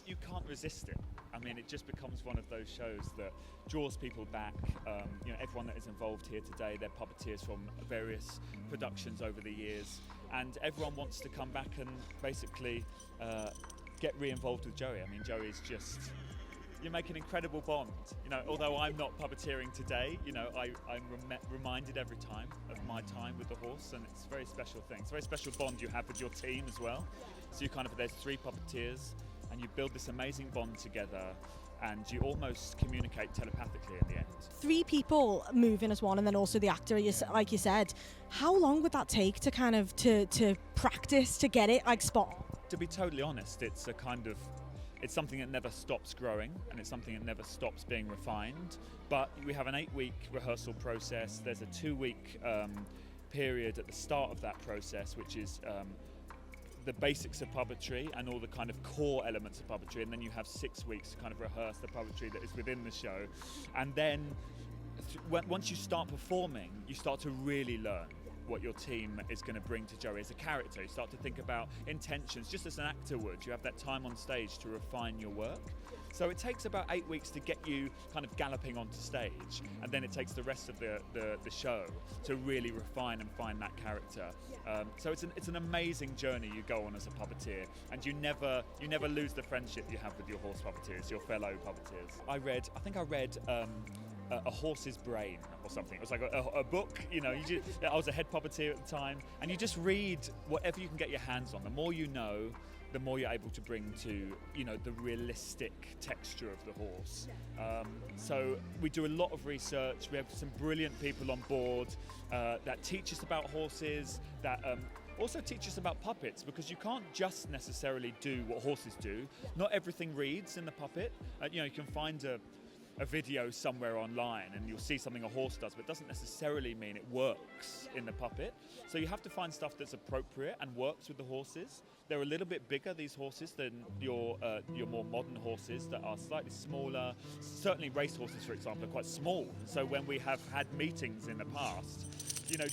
you can't resist it. I mean, it just becomes one of those shows that draws people back. Everyone that is involved here today, they're puppeteers from various productions over the years, and everyone wants to come back and basically get re-involved with Joey. I mean, Joey's just... You make an incredible bond. Although I'm not puppeteering today, I'm reminded every time of my time with the horse, and it's a very special thing. It's a very special bond you have with your team as well. So there's 3 puppeteers, and you build this amazing bond together, and you almost communicate telepathically in the end. 3 people moving as one, and then also the actor, like you said. How long would that take to kind of to practice to get it like spot on? To be totally honest, it's something that never stops growing, and it's something that never stops being refined. But we have an 8-week rehearsal process. There's a 2-week period at the start of that process, which is the basics of puppetry and all the kind of core elements of puppetry, and then you have 6 weeks to kind of rehearse the puppetry that is within the show. And then once you start performing, you start to really learn what your team is going to bring to Joey as a character. You start to think about intentions, just as an actor would. You have that time on stage to refine your work. So it takes about 8 weeks to get you kind of galloping onto stage, and then it takes the rest of the show to really refine and find that character. So it's an amazing journey you go on as a puppeteer, and you never lose the friendship you have with your horse puppeteers, your fellow puppeteers. I think I read A Horse's Brain or something. It was like a book, I was a head puppeteer at the time, and you just read whatever you can get your hands on. The more you know, the more you're able to bring to, the realistic texture of the horse. So we do a lot of research. We have some brilliant people on board that teach us about horses, that also teach us about puppets, because you can't just necessarily do what horses do. Not everything reads in the puppet. You can find a video somewhere online and you'll see something a horse does, but it doesn't necessarily mean it works in the puppet. So you have to find stuff that's appropriate and works with the horses. They're a little bit bigger, these horses, than your more modern horses that are slightly smaller. Certainly race horses, for example, are quite small. So when we have had meetings in the past,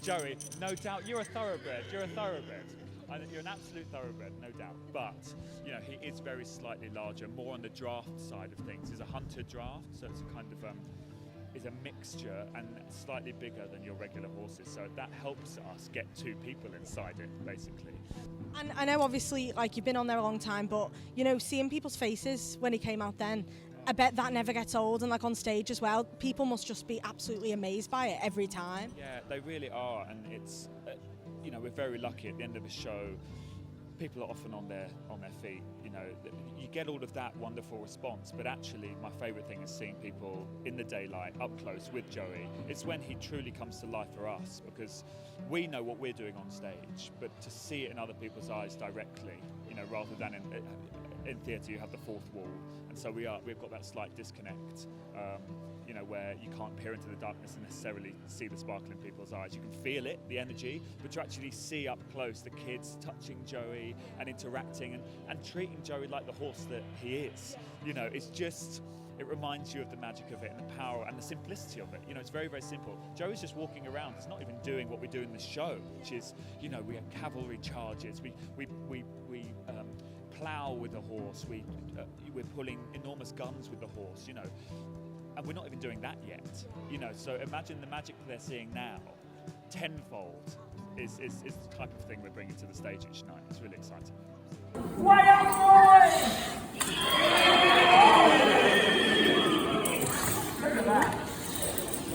Joey, no doubt, you're a thoroughbred. You're an absolute thoroughbred, no doubt. But, he is very slightly larger, more on the draft side of things. He's a hunter draft, so it's a kind of is a mixture and slightly bigger than your regular horses. So that helps us get 2 people inside it, basically. And I know, obviously, you've been on there a long time, but, seeing people's faces when he came out then, I bet that never gets old, and on stage as well, people must just be absolutely amazed by it every time. Yeah, they really are, and it's, we're very lucky at the end of the show. People are often on their feet. You get all of that wonderful response, but actually my favourite thing is seeing people in the daylight, up close with Joey. It's when he truly comes to life for us, because we know what we're doing on stage, but to see it in other people's eyes directly, rather than in theatre you have the fourth wall, and so we've got that slight disconnect, where you can't peer into the darkness and necessarily see the sparkle in people's eyes. You can feel it, the energy, but to actually see up close the kids touching Joey and interacting and treating Joey like the horse that he is, it reminds you of the magic of it and the power and the simplicity of it. It's very, very simple. Joey's just walking around. He's not even doing what we do in the show, which is, we have cavalry charges. We plough with the horse. We're pulling enormous guns with the horse. And we're not even doing that yet. So imagine the magic they're seeing now, tenfold, is the type of thing we're bringing to the stage each night. It's really exciting.